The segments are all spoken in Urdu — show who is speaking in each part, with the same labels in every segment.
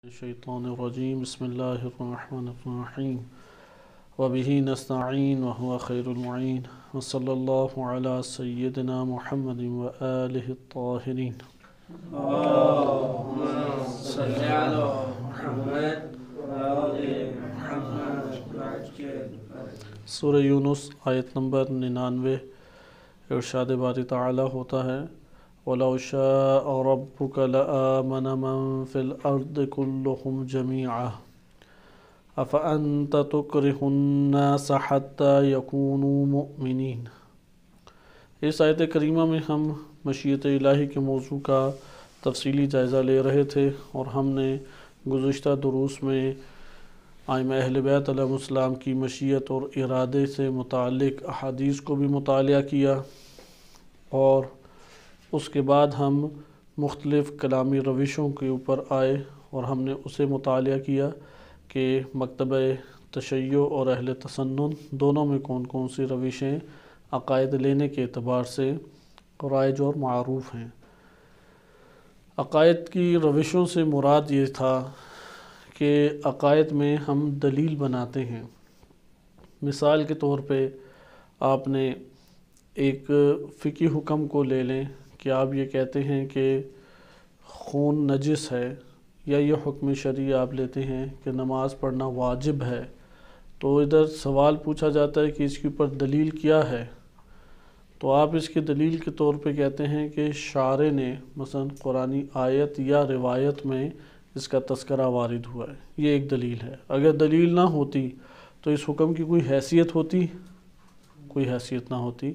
Speaker 1: الشیطان الرجیم بسم اللہ الرحمن الرحیم وبہ نستعین وهو خیر المعین وصلی اللہ علی سیدنا محمد وآلہ الطاہرین
Speaker 2: اللہم صل علی محمد وآل محمد.
Speaker 1: سورہ یونس آیت نمبر 99 ارشاد باری تعالی ہوتا ہے وَلَوْ شَاءَ رَبُّكَ لَآمَنَ مَن فِي الْأَرْضِ كُلُّهُمْ جَمِيعًا أَفَأَنْتَ تُكْرِهُ النَّاسَ حَتَّى يَكُونُوا مُؤْمِنِينَ. اس آیت کریمہ میں ہم مشیت الہی کے موضوع کا تفصیلی جائزہ لے رہے تھے اور ہم نے گزشتہ دروس میں ائمہ اہل بیت علیہم السلام کی مشیت اور ارادے سے متعلق احادیث کو بھی مطالعہ کیا اور اس کے بعد ہم مختلف کلامی روشوں کے اوپر آئے اور ہم نے اسے مطالعہ کیا کہ مکتبہ تشیع اور اہل تسنن دونوں میں کون کون سی روشیں عقائد لینے کے اعتبار سے رائج اور معروف ہیں. عقائد کی روشوں سے مراد یہ تھا کہ عقائد میں ہم دلیل بناتے ہیں. مثال کے طور پہ آپ نے ایک فقہی حکم کو لے لیں کہ آپ یہ کہتے ہیں کہ خون نجس ہے، یا یہ حکم شرعی آپ لیتے ہیں کہ نماز پڑھنا واجب ہے، تو ادھر سوال پوچھا جاتا ہے کہ اس کے اوپر دلیل کیا ہے، تو آپ اس کی دلیل کے طور پہ کہتے ہیں کہ شارع نے مثلا قرآنی آیت یا روایت میں اس کا تذکرہ وارد ہوا ہے، یہ ایک دلیل ہے. اگر دلیل نہ ہوتی تو اس حکم کی کوئی حیثیت ہوتی؟ کوئی حیثیت نہ ہوتی.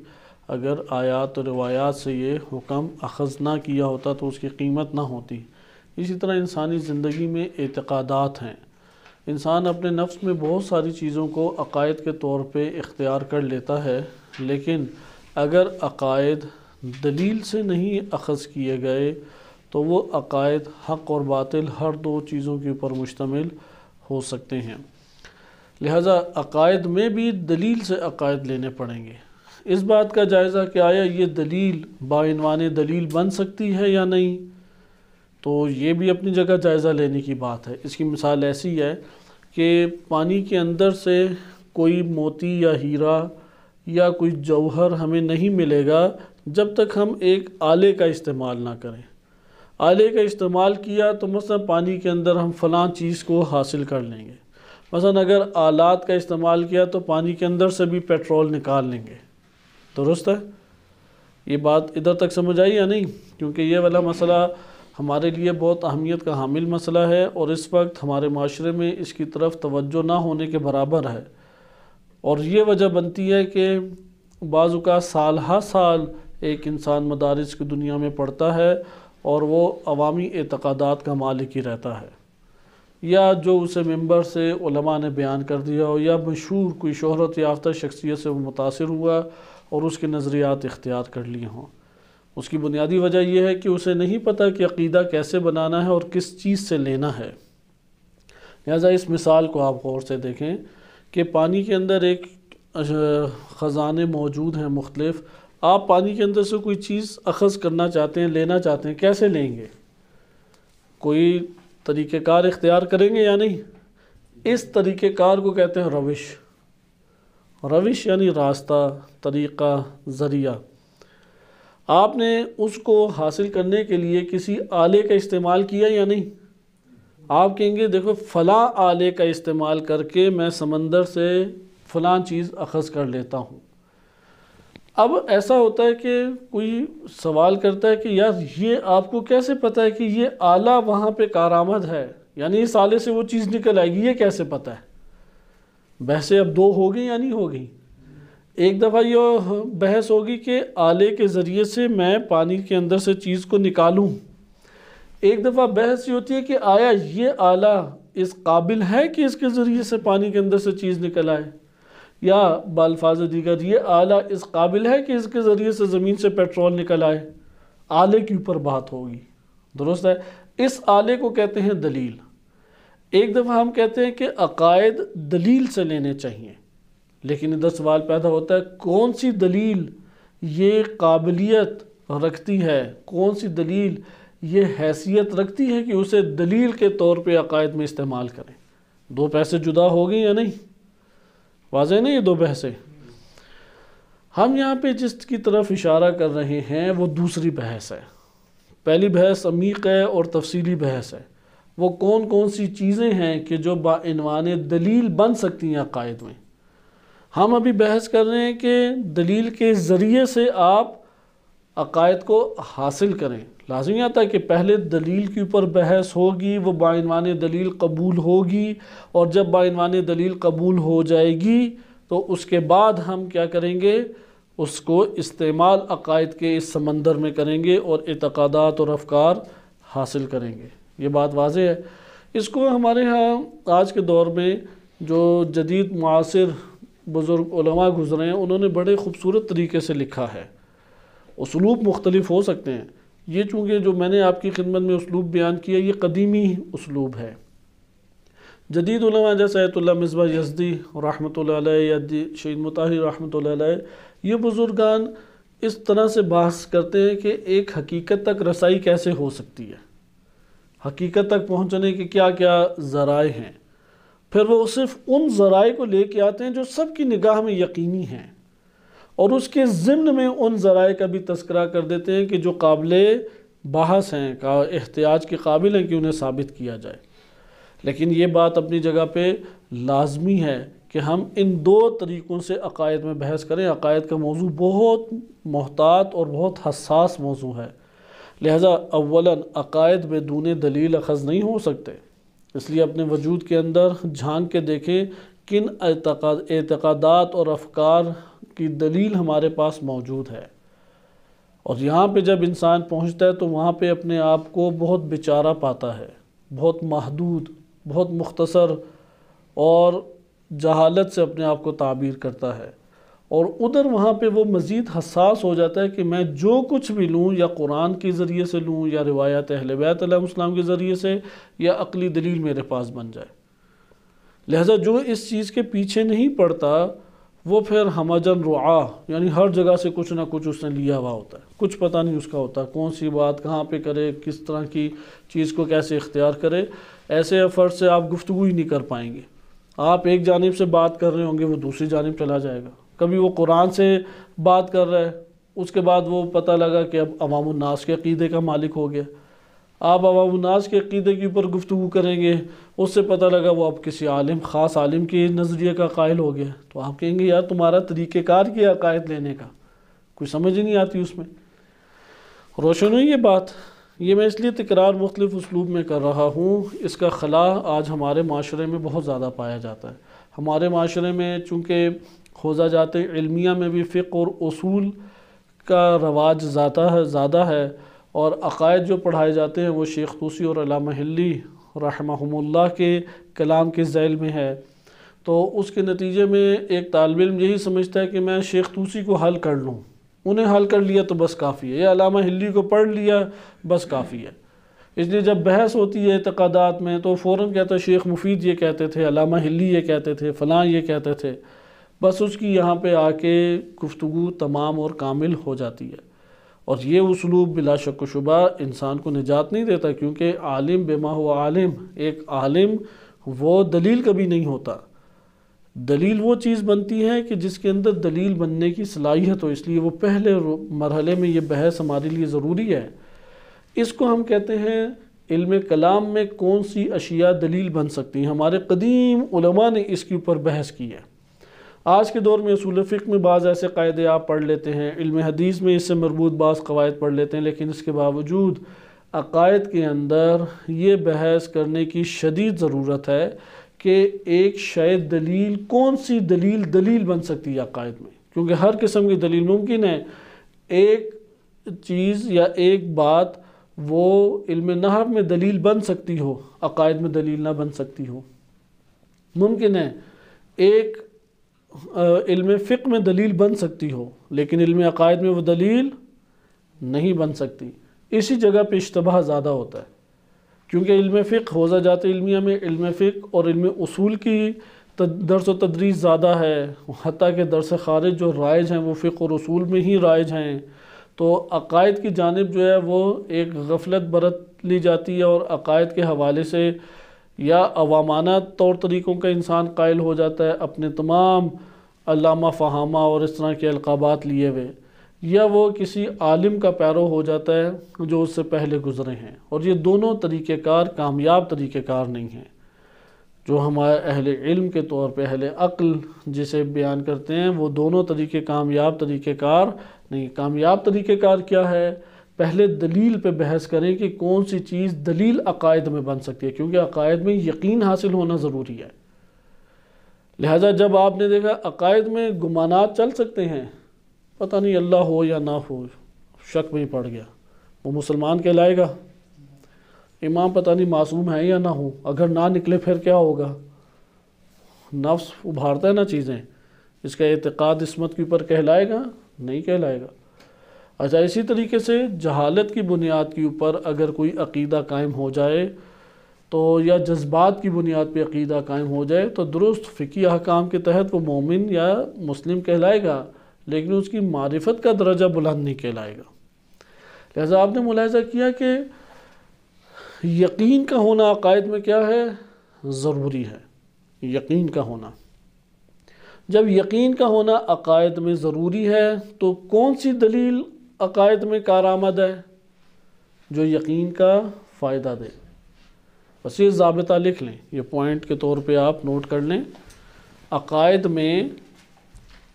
Speaker 1: اگر آیات و روایات سے یہ حکم اخذ نہ کیا ہوتا تو اس کی قیمت نہ ہوتی. اسی طرح انسانی زندگی میں اعتقادات ہیں. انسان اپنے نفس میں بہت ساری چیزوں کو عقائد کے طور پہ اختیار کر لیتا ہے، لیکن اگر عقائد دلیل سے نہیں اخذ کیے گئے تو وہ عقائد حق اور باطل ہر دو چیزوں کے اوپر مشتمل ہو سکتے ہیں. لہٰذا عقائد میں بھی دلیل سے عقائد لینے پڑیں گے. اس بات کا جائزہ کہ آیا یہ دلیل بعنوان دلیل بن سکتی ہے یا نہیں، تو یہ بھی اپنی جگہ جائزہ لینے کی بات ہے. اس کی مثال ایسی ہے کہ پانی کے اندر سے کوئی موتی یا ہیرا یا کوئی جوہر ہمیں نہیں ملے گا جب تک ہم ایک آلے کا استعمال نہ کریں. آلے کا استعمال کیا تو مثلا پانی کے اندر ہم فلاں چیز کو حاصل کر لیں گے. مثلا اگر آلات کا استعمال کیا تو پانی کے اندر سے بھی پیٹرول نکال لیں گے. درست ہے؟ یہ بات ادھر تک سمجھ آئی یا نہیں؟ کیونکہ یہ والا مسئلہ ہمارے لیے بہت اہمیت کا حامل مسئلہ ہے اور اس وقت ہمارے معاشرے میں اس کی طرف توجہ نہ ہونے کے برابر ہے. اور یہ وجہ بنتی ہے کہ بعض اوقات سال ہر سال ایک انسان مدارس کی دنیا میں پڑھتا ہے اور وہ عوامی اعتقادات کا مالک ہی رہتا ہے، یا جو اسے ممبر سے علماء نے بیان کر دیا ہو، یا مشہور کوئی شہرت یافتہ شخصیت سے وہ متاثر ہوا اور اس کے نظریات اختیار کر لیے ہوں. اس کی بنیادی وجہ یہ ہے کہ اسے نہیں پتہ کہ عقیدہ کیسے بنانا ہے اور کس چیز سے لینا ہے. لہٰذا اس مثال کو آپ غور سے دیکھیں کہ پانی کے اندر ایک خزانے موجود ہیں مختلف. آپ پانی کے اندر سے کوئی چیز اخذ کرنا چاہتے ہیں، لینا چاہتے ہیں، کیسے لیں گے؟ کوئی طریقہ کار اختیار کریں گے یا نہیں؟ اس طریقہ کار کو کہتے ہیں روش. روش یعنی راستہ، طریقہ، ذریعہ. آپ نے اس کو حاصل کرنے کے لیے کسی آلے کا استعمال کیا یا نہیں؟ آپ کہیں گے دیکھو فلاں آلے کا استعمال کر کے میں سمندر سے فلاں چیز اخذ کر لیتا ہوں. اب ایسا ہوتا ہے کہ کوئی سوال کرتا ہے کہ یار یہ آپ کو کیسے پتہ ہے کہ یہ آلہ وہاں پہ کارآمد ہے، یعنی اس آلے سے وہ چیز نکل آئے گی، یہ کیسے پتہ ہے؟ بحثیں اب دو ہو گئی یا نہیں ہو گئی؟ ایک دفعہ یہ بحث ہوگی کہ آلے کے ذریعے سے میں پانی کے اندر سے چیز کو نکالوں. ایک دفعہ بحث یہ ہوتی ہے کہ آیا یہ آلہ اس قابل ہے کہ اس کے ذریعے سے پانی کے اندر سے چیز نکل آئے، یا بالفاظ دیگر یہ آلہ اس قابل ہے کہ اس کے ذریعے سے زمین سے پیٹرول نکل آئے. آلے کے اوپر بات ہوگی. درست ہے؟ اس آلے کو کہتے ہیں دلیل. ایک دفعہ ہم کہتے ہیں کہ عقائد دلیل سے لینے چاہیے، لیکن ادھر سوال پیدا ہوتا ہے کون سی دلیل یہ قابلیت رکھتی ہے، کون سی دلیل یہ حیثیت رکھتی ہے کہ اسے دلیل کے طور پہ عقائد میں استعمال کریں؟ دو بحثیں جدا ہو گئی یا نہیں؟ واضح نہیں یہ دو بحثیں؟ ہم یہاں پہ جس کی طرف اشارہ کر رہے ہیں وہ دوسری بحث ہے۔ پہلی بحث عمیق ہے اور تفصیلی بحث ہے۔ وہ کون کون سی چیزیں ہیں کہ جو بعنوان دلیل بن سکتی ہیں عقائد میں۔ ہم ابھی بحث کر رہے ہیں کہ دلیل کے ذریعے سے آپ عقائد کو حاصل کریں۔ لازمی آتا ہے کہ پہلے دلیل کے اوپر بحث ہوگی، وہ بعنوان دلیل قبول ہوگی، اور جب بعنوان دلیل قبول ہو جائے گی تو اس کے بعد ہم کیا کریں گے؟ اس کو استعمال عقائد کے اس سمندر میں کریں گے اور اعتقادات اور افکار حاصل کریں گے۔ یہ بات واضح ہے۔ اس کو ہمارے ہاں آج کے دور میں جو جدید معاصر بزرگ علماء گزرے ہیں انہوں نے بڑے خوبصورت طریقے سے لکھا ہے۔ اسلوب مختلف ہو سکتے ہیں، یہ چونکہ جو میں نے آپ کی خدمت میں اسلوب بیان کیا یہ قدیمی اسلوب ہے۔ جدید علماء جیسے آیت اللہ مصباح یزدی رحمۃ اللہ علیہ یا شہید مطہری رحمۃ اللہ علیہ، یہ بزرگان اس طرح سے بحث کرتے ہیں کہ ایک حقیقت تک رسائی کیسے ہو سکتی ہے، حقیقت تک پہنچنے کے کیا کیا ذرائع ہیں، پھر وہ صرف ان ذرائع کو لے کے آتے ہیں جو سب کی نگاہ میں یقینی ہیں، اور اس کے ضمن میں ان ذرائع کا بھی تذکرہ کر دیتے ہیں کہ جو قابل بحث ہیں، احتیاج کے قابل ہیں کہ انہیں ثابت کیا جائے۔ لیکن یہ بات اپنی جگہ پہ لازمی ہے کہ ہم ان دو طریقوں سے عقائد میں بحث کریں۔ عقائد کا موضوع بہت محتاط اور بہت حساس موضوع ہے، لہذا اولاً عقائد بدون دلیل اخذ نہیں ہو سکتے۔ اس لیے اپنے وجود کے اندر جھانک کے دیکھیں کن اعتقادات اور افکار کی دلیل ہمارے پاس موجود ہے، اور یہاں پہ جب انسان پہنچتا ہے تو وہاں پہ اپنے آپ کو بہت بیچارہ پاتا ہے، بہت محدود، بہت مختصر اور جہالت سے اپنے آپ کو تعبیر کرتا ہے، اور ادھر وہاں پہ وہ مزید حساس ہو جاتا ہے کہ میں جو کچھ بھی لوں یا قرآن کے ذریعے سے لوں یا روایات اہل بیت علیہ السلام کے ذریعے سے یا عقلی دلیل میرے پاس بن جائے۔ لہذا جو اس چیز کے پیچھے نہیں پڑتا وہ پھر ہمجن رعا، یعنی ہر جگہ سے کچھ نہ کچھ اس نے لیا ہوا ہوتا ہے، کچھ پتہ نہیں اس کا ہوتا کون سی بات کہاں پہ کرے، کس طرح کی چیز کو کیسے اختیار کرے۔ ایسے فرد سے آپ گفتگو ہی نہیں کر پائیں گے۔ آپ ایک جانب سے بات کر رہے ہوں گے وہ دوسری جانب چلا جائے گا، کبھی وہ قرآن سے بات کر رہا ہے اس کے بعد وہ پتہ لگا کہ اب عوام الناس کے عقیدے کا مالک ہو گیا، آپ عوام الناس کے عقیدے کے اوپر گفتگو کریں گے، اس سے پتہ لگا وہ اب کسی عالم، خاص عالم کے نظریے کا قائل ہو گیا، تو آپ کہیں گے یار تمہارا طریقہ کار کیا عقائد لینے کا، کوئی سمجھ ہی نہیں آتی اس میں۔ روشن ہوئی یہ بات؟ یہ میں اس لیے تکرار مختلف اسلوب میں کر رہا ہوں، اس کا خلا آج ہمارے معاشرے میں بہت زیادہ پایا جاتا ہے۔ ہمارے معاشرے میں چونکہ حوزہ جات علمیہ میں بھی فقہ اور اصول کا رواج زیادہ ہے، اور عقائد جو پڑھائے جاتے ہیں وہ شیخ طوسی اور علامہ حلی رحمہم اللہ کے کلام کے ذیل میں ہے، تو اس کے نتیجے میں ایک طالب علم یہی سمجھتا ہے کہ میں شیخ طوسی کو حل کر لوں، انہیں حل کر لیا تو بس کافی ہے، یا علامہ حلی کو پڑھ لیا بس کافی ہے۔ اس لیے جب بحث ہوتی ہے اعتقادات میں تو فوراً کہتا ہے شیخ مفید یہ کہتے تھے، علامہ حلی یہ کہتے تھے، فلاں یہ کہتے تھے، بس اس کی یہاں پہ آ کے گفتگو تمام اور کامل ہو جاتی ہے۔ اور یہ اسلوب بلا شک و شبہ انسان کو نجات نہیں دیتا، کیونکہ عالم بما ہوا عالم، ایک عالم وہ دلیل کبھی نہیں ہوتا۔ دلیل وہ چیز بنتی ہے کہ جس کے اندر دلیل بننے کی صلاحیت ہو، اس لیے وہ پہلے مرحلے میں یہ بحث ہمارے لیے ضروری ہے۔ اس کو ہم کہتے ہیں علم کلام میں کون سی اشیاء دلیل بن سکتی ہیں۔ ہمارے قدیم علماء نے اس کے اوپر بحث کی ہے۔ آج کے دور میں اصول فقہ میں بعض ایسے قاعدے آپ پڑھ لیتے ہیں، علم حدیث میں اس سے مربوط بعض قواعد پڑھ لیتے ہیں، لیکن اس کے باوجود عقائد کے اندر یہ بحث کرنے کی شدید ضرورت ہے کہ ایک شاید دلیل، کون سی دلیل بن سکتی ہے عقائد میں، کیونکہ ہر قسم کی دلیل ممکن ہے۔ ایک چیز یا ایک بات وہ علم نحو میں دلیل بن سکتی ہو، عقائد میں دلیل نہ بن سکتی ہو، ممکن ہے ایک علم فقہ میں دلیل بن سکتی ہو لیکن علم عقائد میں وہ دلیل نہیں بن سکتی۔ اسی جگہ پہ اشتباہ زیادہ ہوتا ہے، کیونکہ علم فقہ حوزہ جات علمیہ میں علم فقہ اور علم اصول کی درس و تدریس زیادہ ہے، حتیٰ کہ درس خارج جو رائج ہیں وہ فقہ اور اصول میں ہی رائج ہیں، تو عقائد کی جانب جو ہے وہ ایک غفلت برت لی جاتی ہے، اور عقائد کے حوالے سے یا عوامانہ طور طریقوں کا انسان قائل ہو جاتا ہے اپنے تمام علامہ فہامہ اور اس طرح کے القابات لیے ہوئے، یا وہ کسی عالم کا پیرو ہو جاتا ہے جو اس سے پہلے گزرے ہیں، اور یہ دونوں طریقہ کار کامیاب طریقہ کار نہیں ہیں۔ جو ہمارے اہل علم کے طور پہ اہل عقل جسے بیان کرتے ہیں، وہ دونوں طریقے کامیاب طریقہ کار نہیں۔ کامیاب طریقہ کار کیا ہے؟ پہلے دلیل پہ بحث کریں کہ کون سی چیز دلیل عقائد میں بن سکتی ہے، کیونکہ عقائد میں یقین حاصل ہونا ضروری ہے۔ لہٰذا جب آپ نے دیکھا عقائد میں گمانات چل سکتے ہیں، پتہ نہیں اللہ ہو یا نہ ہو، شک میں ہی پڑ گیا، وہ مسلمان کہلائے گا؟ امام پتہ نہیں معصوم ہے یا نہ ہو، اگر نہ نکلے پھر کیا ہوگا؟ نفس ابھارتا ہے نا چیزیں، اس کا اعتقاد عصمت کے اوپر کہلائے گا؟ نہیں کہلائے گا۔ اچھا، اسی طریقے سے جہالت کی بنیاد کے اوپر اگر کوئی عقیدہ قائم ہو جائے تو، یا جذبات کی بنیاد پہ عقیدہ قائم ہو جائے تو درست فقہی احکام کے تحت وہ مومن یا مسلم کہلائے گا، لیکن اس کی معرفت کا درجہ بلند نہیں کہلائے گا۔ لہذا آپ نے ملاحظہ کیا کہ یقین کا ہونا عقائد میں کیا ہے؟ ضروری ہے، یقین کا ہونا۔ جب یقین کا ہونا عقائد میں ضروری ہے تو کون سی دلیل عقائد میں کارآمد ہے؟ جو یقین کا فائدہ دے۔ بس یہ ضابطہ لکھ لیں، یہ پوائنٹ کے طور پہ آپ نوٹ کر لیں، عقائد میں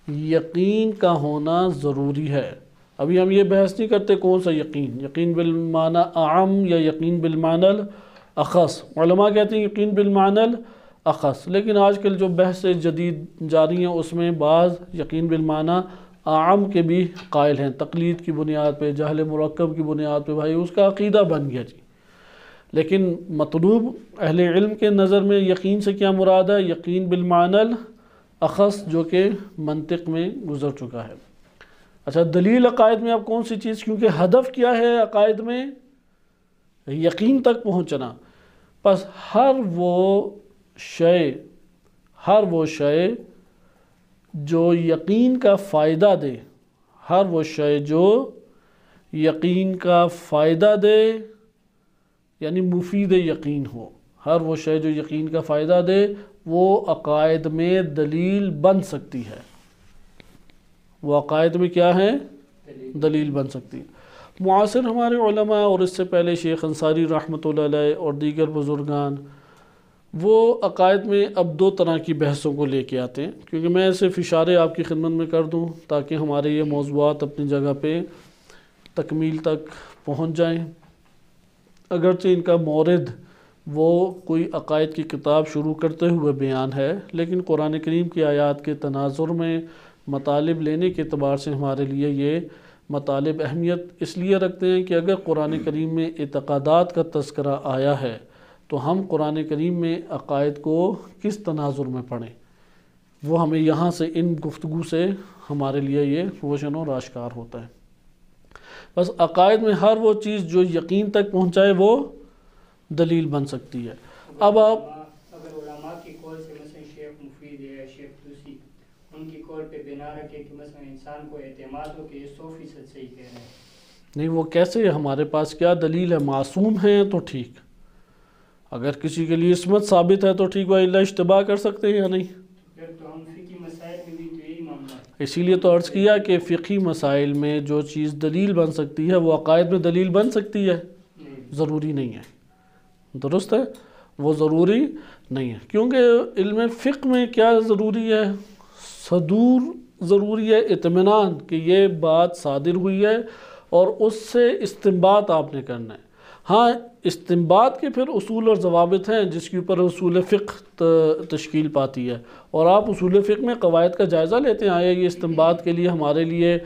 Speaker 1: یقین کا ہونا ضروری ہے۔ ابھی ہم یہ بحث نہیں کرتے کون سا یقین، یقین بالمعنی اعم یا یقین بالمعنی الاخص۔ علماء کہتے ہیں یقین بالمعنی الاخص، لیکن آج کل جو بحث جدید جاری ہیں اس میں بعض یقین بالمعنی اعم کے بھی قائل ہیں، تقلید کی بنیاد پہ، جہل مرکب کی بنیاد پہ، بھائی اس کا عقیدہ بن گیا جی۔ لیکن مطلوب اہل علم کے نظر میں یقین سے کیا مراد ہے؟ یقین بالمعنی الاخص، جو کہ منطق میں گزر چکا ہے۔ اچھا، دلیل عقائد میں اب کون سی چیز، کیونکہ ہدف کیا ہے عقائد میں؟ یقین تک پہنچنا۔ پس ہر وہ شے جو یقین کا فائدہ دے، ہر وہ شے جو یقین کا فائدہ دے یعنی مفید یقین ہو، ہر وہ شے جو یقین کا فائدہ دے وہ عقائد میں دلیل بن سکتی ہے۔ وہ عقائد میں کیا ہے؟ دلیل بن سکتی ہے۔ معاصر ہمارے علماء اور اس سے پہلے شیخ انصاری رحمۃ اللہ علیہ اور دیگر بزرگان، وہ عقائد میں اب دو طرح کی بحثوں کو لے کے آتے ہیں، کیونکہ میں صرف اشارے آپ کی خدمت میں کر دوں تاکہ ہمارے یہ موضوعات اپنی جگہ پہ تکمیل تک پہنچ جائیں۔ اگرچہ ان کا مورد وہ کوئی عقائد کی کتاب شروع کرتے ہوئے بیان ہے، لیکن قرآن کریم کی آیات کے تناظر میں مطالب لینے کے اعتبار سے ہمارے لیے یہ مطالب اہمیت اس لیے رکھتے ہیں کہ اگر قرآن کریم میں اعتقادات کا تذکرہ آیا ہے تو ہم قرآن کریم میں عقائد کو کس تناظر میں پڑھیں، وہ ہمیں یہاں سے ان گفتگو سے ہمارے لیے یہ روشن اور آشکار ہوتا ہے۔ بس عقائد میں ہر وہ چیز جو یقین تک پہنچائے وہ دلیل بن سکتی ہے۔ اب آپ
Speaker 3: اگر علماء کی قول سے مثلا شیخ مفید ہے، شیخ توسی، ان کی قول پہ بنا رکھے کہ مثلا انسان کو اعتماد ہو کہ یہ 100% صحیح کہہ رہے ہیں،
Speaker 1: نہیں، وہ کیسے؟ ہمارے پاس کیا دلیل ہے؟ معصوم ہیں تو ٹھیک، اگر کسی کے لیے عصمت ثابت ہے تو ٹھیک، وہ اللہ اشتباہ کر سکتے ہیں یا نہیں؟
Speaker 3: پھر تو ہم فقہی مسائل میں بھی تو یہی معاملہ ہے۔
Speaker 1: اسی لیے تو عرض کیا کہ فقہی مسائل میں جو چیز دلیل بن سکتی ہے وہ عقائد میں دلیل بن سکتی ہے، ضروری نہیں ہے۔ درست ہے، وہ ضروری نہیں ہے، کیونکہ علم فقہ میں کیا ضروری ہے؟ صدور ضروری ہے، اطمینان کہ یہ بات صادر ہوئی ہے اور اس سے استنباط آپ نے کرنا ہے۔ ہاں، استنباط کے پھر اصول اور ضوابط ہیں جس کے اوپر اصول فقہ تشکیل پاتی ہے، اور آپ اصول فقہ میں قواعد کا جائزہ لیتے ہیں، آیا یہ استنباط کے لیے ہمارے لیے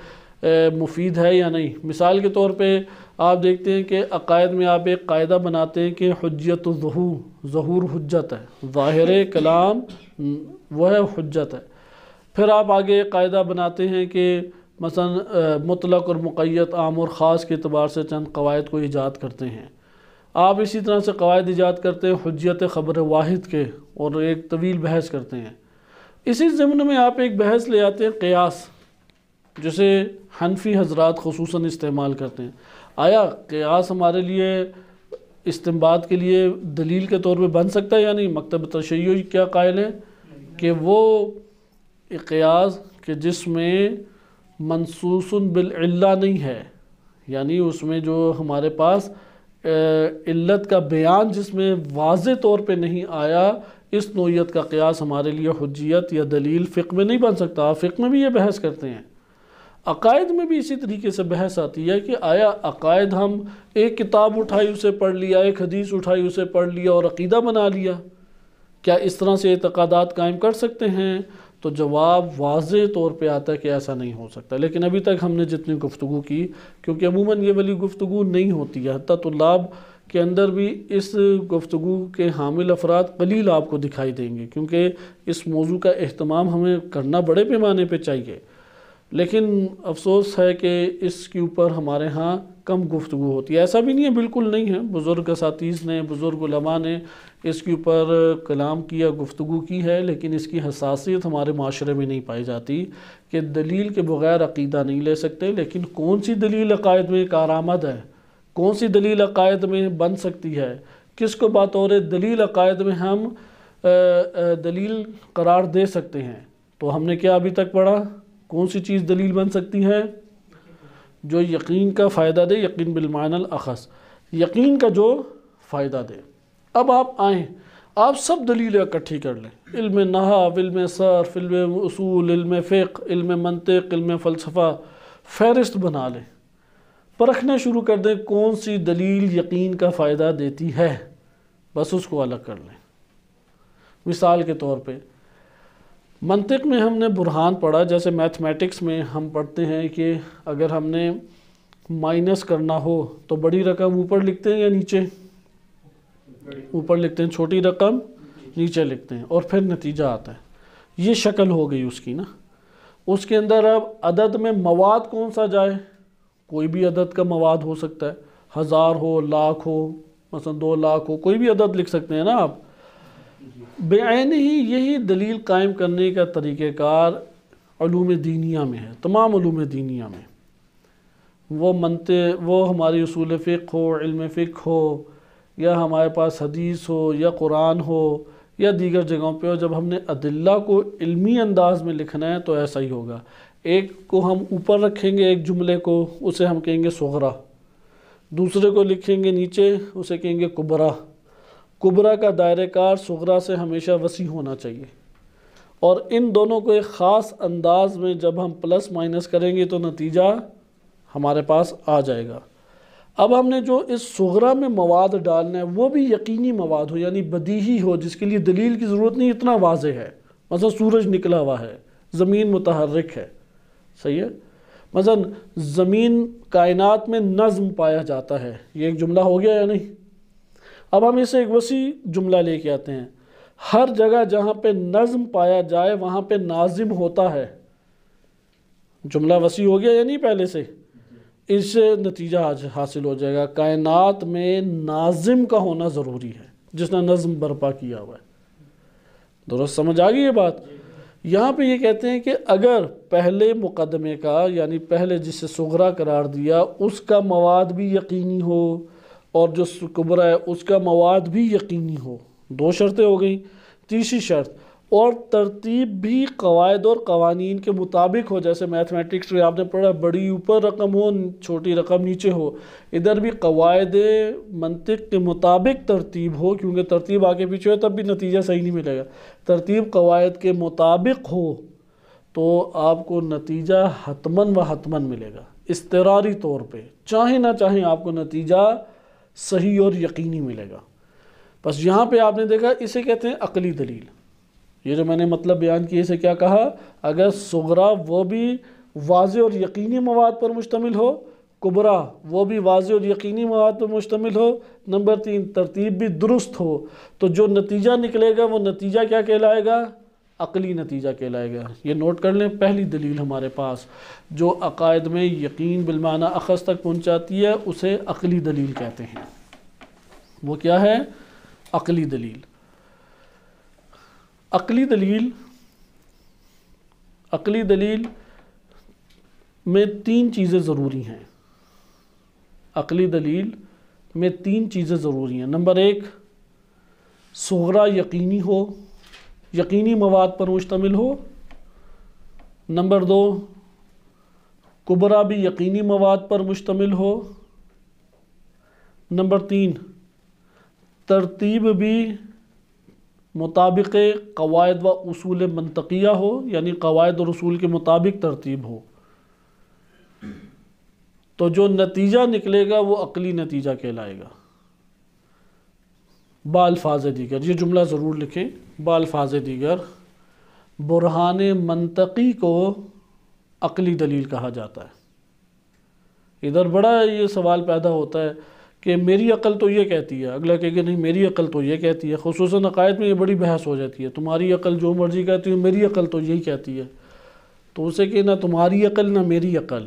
Speaker 1: مفید ہے یا نہیں۔ مثال کے طور پہ آپ دیکھتے ہیں کہ عقائد میں آپ ایک قاعدہ بناتے ہیں کہ حجت الظہور، ظہور حجت ہے، ظاہر کلام وہ ہے حجت ہے۔ پھر آپ آگے ایک قاعدہ بناتے ہیں کہ مثلا مطلق اور مقید، عام اور خاص کے اعتبار سے چند قواعد کو ایجاد کرتے ہیں۔ آپ اسی طرح سے قواعد ایجاد کرتے ہیں حجت خبر واحد کے، اور ایک طویل بحث کرتے ہیں۔ اسی ضمن میں آپ ایک بحث لے آتے ہیں قیاس، جسے حنفی حضرات خصوصاً استعمال کرتے ہیں، آیا قیاس ہمارے لیے استنباط کے لیے دلیل کے طور پہ بن سکتا ہے یا نہیں؟ مکتب تشیع کیا قائل ہے کہ وہ قیاس کہ جس میں منصوص بالعلہ نہیں ہے، یعنی اس میں جو ہمارے پاس علت کا بیان جس میں واضح طور پہ نہیں آیا، اس نوعیت کا قیاس ہمارے لیے حجیت یا دلیل فقہ میں نہیں بن سکتا۔ آپ فقہ میں بھی یہ بحث کرتے ہیں، عقائد میں بھی اسی طریقے سے بحث آتی ہے کہ آیا عقائد ہم ایک کتاب اٹھائی اسے پڑھ لیا، ایک حدیث اٹھائی اسے پڑھ لیا اور عقیدہ بنا لیا، کیا اس طرح سے اعتقادات قائم کر سکتے ہیں؟ تو جواب واضح طور پہ آتا ہے کہ ایسا نہیں ہو سکتا۔ لیکن ابھی تک ہم نے جتنی گفتگو کی، کیونکہ عموماً یہ والی گفتگو نہیں ہوتی ہے، حتیٰ طلاب کے اندر بھی اس گفتگو کے حامل افراد قلیل آپ کو دکھائی دیں گے، کیونکہ اس موضوع کا اہتمام ہمیں کرنا بڑے پیمانے پہ چاہیے، لیکن افسوس ہے کہ اس کے اوپر ہمارے ہاں کم گفتگو ہوتی ہے۔ ایسا بھی نہیں ہے، بالکل نہیں ہے، بزرگ اساتذ نے، بزرگ علماء نے اس کے اوپر کلام کیا، گفتگو کی ہے، لیکن اس کی حساسیت ہمارے معاشرے میں نہیں پائی جاتی کہ دلیل کے بغیر عقیدہ نہیں لے سکتے۔ لیکن کون سی دلیل عقائد میں کارآمد ہے، کون سی دلیل عقائد میں بن سکتی ہے، کس کو بطور دلیل عقائد میں ہم دلیل قرار دے سکتے ہیں، تو ہم نے کیا ابھی تک پڑھا؟ کون سی چیز دلیل بن سکتی ہے؟ جو یقین کا فائدہ دے، یقین بالمعنی الاخص، یقین کا جو فائدہ دے۔ اب آپ آئیں، آپ سب دلیلیں اکٹھی کر لیں، علم نحو، علم صرف، علم اصول، علم فقہ، علم منطق، علم فلسفہ، فہرست بنا لیں، پرکھنا شروع کر دیں کون سی دلیل یقین کا فائدہ دیتی ہے، بس اس کو الگ کر لیں۔ مثال کے طور پہ منطق میں ہم نے برہان پڑھا، جیسے میتھمیٹکس میں ہم پڑھتے ہیں کہ اگر ہم نے مائنس کرنا ہو تو بڑی رقم اوپر لکھتے ہیں یا نیچے؟ اوپر لکھتے ہیں، چھوٹی رقم نیچے لکھتے ہیں، اور پھر نتیجہ آتا ہے۔ یہ شکل ہو گئی اس کی نا۔ اس کے اندر اب عدد میں مواد کون سا جائے؟ کوئی بھی عدد کا مواد ہو سکتا ہے، 1000 ہو، لاکھ ہو، مثلا 2 لاکھ ہو، کوئی بھی عدد لکھ سکتے ہیں نا آپ۔ بعین ہی یہی دلیل قائم کرنے کا طریقہ کار علوم دینیہ میں ہے، تمام علوم دینیہ میں، وہ ہماری اصول فقہ ہو، علم فقہ ہو، یا ہمارے پاس حدیث ہو، یا قرآن ہو، یا دیگر جگہوں پہ ہو، جب ہم نے ادلہ کو علمی انداز میں لکھنا ہے تو ایسا ہی ہوگا۔ ایک کو ہم اوپر رکھیں گے، ایک جملے کو، اسے ہم کہیں گے صغریٰ، دوسرے کو لکھیں گے نیچے، اسے کہیں گے کبریٰ۔ کبریٰ کا دائرہ کار صغریٰ سے ہمیشہ وسیع ہونا چاہیے، اور ان دونوں کو ایک خاص انداز میں جب ہم پلس مائنس کریں گے تو نتیجہ ہمارے پاس آ جائے گا۔ اب ہم نے جو اس صغریٰ میں مواد ڈالنا ہے وہ بھی یقینی مواد ہو، یعنی بدیہی ہو، جس کے لیے دلیل کی ضرورت نہیں، اتنا واضح ہے۔ مثلا سورج نکلا ہوا ہے، زمین متحرک ہے، صحیح ہے؟ مثلا زمین کائنات میں نظم پایا جاتا ہے، یہ ایک جملہ ہو گیا یا نہیں؟ اب ہم اسے ایک وسیع جملہ لے کے آتے ہیں، ہر جگہ جہاں پہ نظم پایا جائے وہاں پہ ناظم ہوتا ہے۔ جملہ وسیع ہو گیا یا نہیں پہلے سے؟ اس سے نتیجہ حاصل ہو جائے گا، کائنات میں ناظم کا ہونا ضروری ہے، جس نے نظم برپا کیا ہوا ہے۔ درست سمجھ آ گئی یہ بات؟ یہاں پہ یہ کہتے ہیں کہ اگر پہلے مقدمے کا، یعنی پہلے جسے صغریٰ قرار دیا، اس کا مواد بھی یقینی ہو، اور جو کبریٰ ہے اس کا مواد بھی یقینی ہو، 2 شرطیں ہو گئیں۔ تیسری شرط، اور ترتیب بھی قواعد اور قوانین کے مطابق ہو، جیسے میتھمیٹکس میں آپ نے پڑھا بڑی اوپر رقم ہو، چھوٹی رقم نیچے ہو، ادھر بھی قواعد منطق کے مطابق ترتیب ہو، کیونکہ ترتیب آگے پیچھے ہو تب بھی نتیجہ صحیح نہیں ملے گا۔ ترتیب قواعد کے مطابق ہو تو آپ کو نتیجہ حتماً و حتماً ملے گا، اضطراری طور پہ، چاہیں نہ چاہیں آپ کو نتیجہ صحیح اور یقینی ملے گا۔ بس یہاں پہ آپ نے دیکھا، اسے کہتے ہیں عقلی دلیل۔ یہ جو میں نے مطلب بیان کیا، اسے کیا کہا؟ اگر صغریٰ وہ بھی واضح اور یقینی مواد پر مشتمل ہو، کبریٰ وہ بھی واضح اور یقینی مواد پر مشتمل ہو، نمبر 3 ترتیب بھی درست ہو، تو جو نتیجہ نکلے گا وہ نتیجہ کیا کہلائے گا؟ عقلی نتیجہ کہلائے گا۔ یہ نوٹ کر لیں، پہلی دلیل ہمارے پاس جو عقائد میں یقین بالمعنی اخذ تک پہنچاتی ہے اسے عقلی دلیل کہتے ہیں۔ وہ کیا ہے؟ عقلی دلیل۔ عقلی دلیل میں 3 چیزیں ضروری ہیں، عقلی دلیل میں 3 چیزیں ضروری ہیں۔ نمبر 1، صغرا یقینی ہو، یقینی مواد پر مشتمل ہو۔ نمبر 2، کبرا بھی یقینی مواد پر مشتمل ہو۔ نمبر 3، ترتیب بھی مطابق قواعد و اصول منطقیہ ہو، یعنی قواعد اور اصول کے مطابق ترتیب ہو، تو جو نتیجہ نکلے گا وہ عقلی نتیجہ کہلائے گا۔ بالفاظ دیگر، یہ جملہ ضرور لکھیں، بالفاظ دیگر برہان منطقی کو عقلی دلیل کہا جاتا ہے۔ ادھر بڑا یہ سوال پیدا ہوتا ہے کہ میری عقل تو یہ کہتی ہے، اگلا کہے کہ نہیں میری عقل تو یہ کہتی ہے، خصوصاً عقائد میں یہ بڑی بحث ہو جاتی ہے، تمہاری عقل جو مرضی کہتی ہے، میری عقل تو یہی کہتی ہے۔ تو اسے کہ نہ تمہاری عقل نہ میری عقل،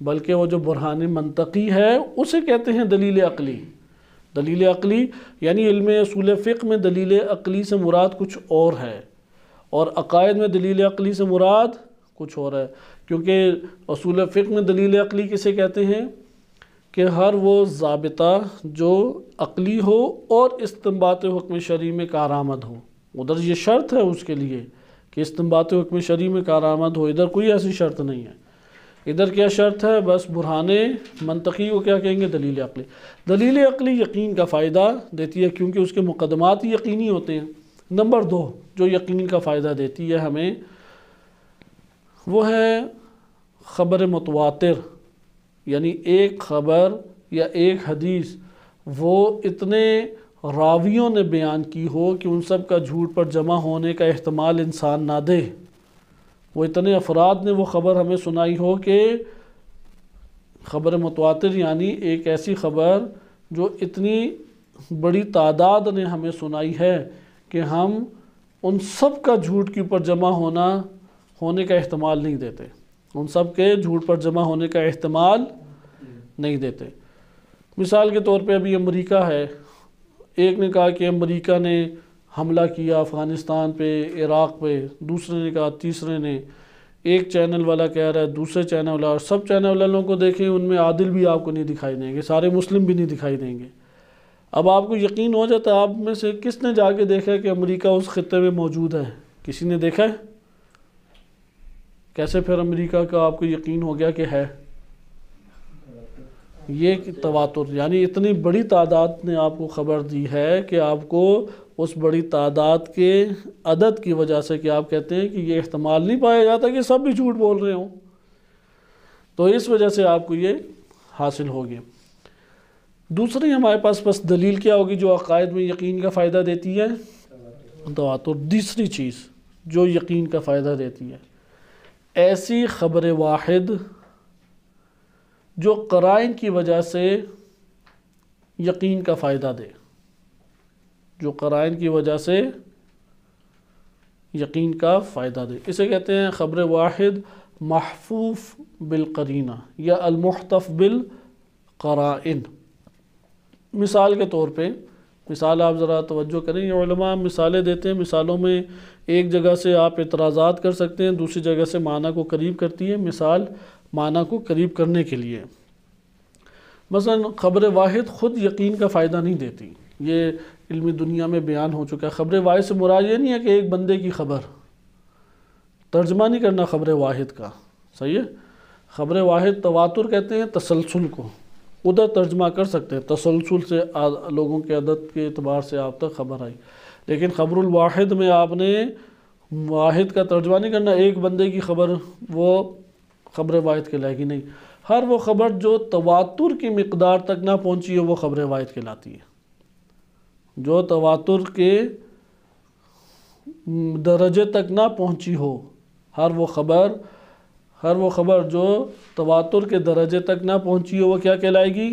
Speaker 1: بلکہ وہ جو برہان منطقی ہے اسے کہتے ہیں دلیل عقلی۔ دلیل عقلی یعنی علم اصول فقہ میں دلیل عقلی سے مراد کچھ اور ہے، اور عقائد میں دلیل عقلی سے مراد کچھ اور ہے، کیونکہ اصول فقہ میں دلیل عقلی کسے کہتے ہیں کہ ہر وہ ضابطہ جو عقلی ہو اور استنباط حکم شرعی میں کارآمد ہو۔ ادھر یہ شرط ہے اس کے لیے کہ استنباط حکم شرعی میں کارآمد ہو، ادھر کوئی ایسی شرط نہیں ہے۔ ادھر کیا شرط ہے؟ بس برہان منطقی کو کیا کہیں گے؟ دلیل عقلی۔ دلیل عقلی یقین کا فائدہ دیتی ہے کیونکہ اس کے مقدمات ہی یقینی ہوتے ہیں۔ نمبر 2 جو یقین کا فائدہ دیتی ہے ہمیں وہ ہے خبر متواتر، یعنی ایک خبر یا ایک حدیث وہ اتنے راویوں نے بیان کی ہو کہ ان سب کا جھوٹ پر جمع ہونے کا احتمال انسان نہ دے، وہ اتنے افراد نے وہ خبر ہمیں سنائی ہو کہ خبر متواتر یعنی ایک ایسی خبر جو اتنی بڑی تعداد نے ہمیں سنائی ہے کہ ہم ان سب کا جھوٹ کے اوپر جمع ہونے کا احتمال نہیں دیتے، ان سب کے جھوٹ پر جمع ہونے کا احتمال نہیں دیتے۔ مثال کے طور پہ ابھی امریکہ ہے، ایک نے کہا کہ امریکہ نے حملہ کیا افغانستان پہ، عراق پہ، دوسرے نے کہا، تیسرے نے، ایک چینل والا کہہ رہا ہے، دوسرے چینل والا، اور سب چینل والوں کو دیکھیں ان میں عادل بھی آپ کو نہیں دکھائی دیں گے، سارے مسلم بھی نہیں دکھائی دیں گے۔ اب آپ کو یقین ہو جاتا ہے، آپ میں سے کس نے جا کے دیکھا کہ امریکہ اس خطے میں موجود ہے؟ کسی نے دیکھا ہے؟ کیسے پھر امریکہ کا آپ کو یقین ہو گیا کہ ہے؟ یہ تواتر، یعنی اتنی بڑی تعداد نے آپ کو خبر دی ہے کہ آپ کو اس بڑی تعداد کے عدد کی وجہ سے کہ آپ کہتے ہیں کہ یہ احتمال نہیں پایا جاتا کہ سب بھی جھوٹ بول رہے ہوں، تو اس وجہ سے آپ کو یہ حاصل ہوگی۔ دوسری ہمارے پاس بس دلیل کیا ہوگی جو عقائد میں یقین کا فائدہ دیتی ہے؟ تواتر۔ تیسری چیز جو یقین کا فائدہ دیتی ہے، ایسی خبر واحد جو قرائن کی وجہ سے یقین کا فائدہ دے، جو قرائن کی وجہ سے یقین کا فائدہ دے، اسے کہتے ہیں خبر واحد محفوف بالقرینہ یا المحتف بالقرائن۔ مثال کے طور پہ، مثال آپ ذرا توجہ کریں، یہ علماء مثالیں دیتے ہیں، مثالوں میں ایک جگہ سے آپ اعتراضات کر سکتے ہیں، دوسری جگہ سے معنی کو قریب کرتی ہے، مثال معنی کو قریب کرنے کے لیے۔ مثلا خبر واحد خود یقین کا فائدہ نہیں دیتی، یہ علمی دنیا میں بیان ہو چکا ہے۔ خبر واحد سے مراد یہ نہیں ہے کہ ایک بندے کی خبر، ترجمہ نہیں کرنا خبر واحد کا، صحیح ہے؟ خبر واحد تواتر کہتے ہیں تسلسل کو، ادھر ترجمہ کر سکتے ہیں، تسلسل سے لوگوں کے عدد کے اعتبار سے آپ تک خبر آئی، لیکن خبر الواحد میں آپ نے واحد کا ترجمہ نہیں کرنا، ایک بندے کی خبر وہ خبر واحد کہلائے گی نہیں۔ ہر وہ خبر جو تواتر کی مقدار تک نہ پہنچی ہو وہ خبر واحد کہلاتی ہے، جو تواتر کے درجے تک نہ پہنچی ہو، ہر وہ خبر جو تواتر کے درجے تک نہ پہنچی ہو وہ کیا کہلائے گی؟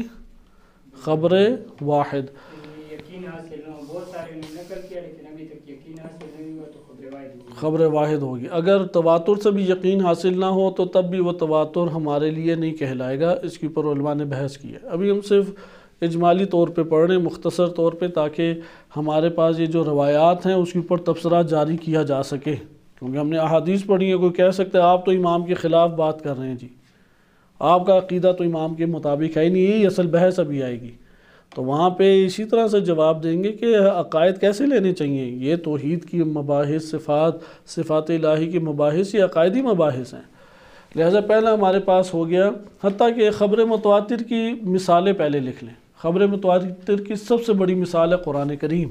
Speaker 1: خبر واحد۔
Speaker 3: یقین حاصل نہ ہو، بہت سارے نے نقل کیا لیکن ابھی تک یقین حاصل نہیں ہوا تو خبر واحد ہوگی۔
Speaker 1: خبر واحد ہوگی۔ اگر تواتر سے بھی یقین حاصل نہ ہو تو تب بھی وہ تواتر ہمارے لیے نہیں کہلائے گا، اس کے اوپر علماء نے بحث کی ہے۔ ابھی ہم صرف اجمالی طور پہ پڑھ رہے ہیں، مختصر طور پہ، تاکہ ہمارے پاس یہ جو روایات ہیں اس کے اوپر تبصرہ جاری کیا جا سکے، کیونکہ ہم نے احادیث پڑھی ہیں، کوئی کہہ سکتا ہے آپ تو امام کے خلاف بات کر رہے ہیں جی، آپ کا عقیدہ تو امام کے مطابق ہے نہیں، یہی اصل بحث ابھی آئے گی۔ تو وہاں پہ اسی طرح سے جواب دیں گے کہ عقائد کیسے لینے چاہیے، یہ توحید کی مباحث، صفات الہی کی مباحث، یہ عقائدی مباحث ہیں۔ لہٰذا پہلا ہمارے پاس ہو گیا، حتیٰ کہ خبر متواتر کی مثالیں پہلے لکھ لیں۔ خبر متواتر کی سب سے بڑی مثال ہے قرآن کریم،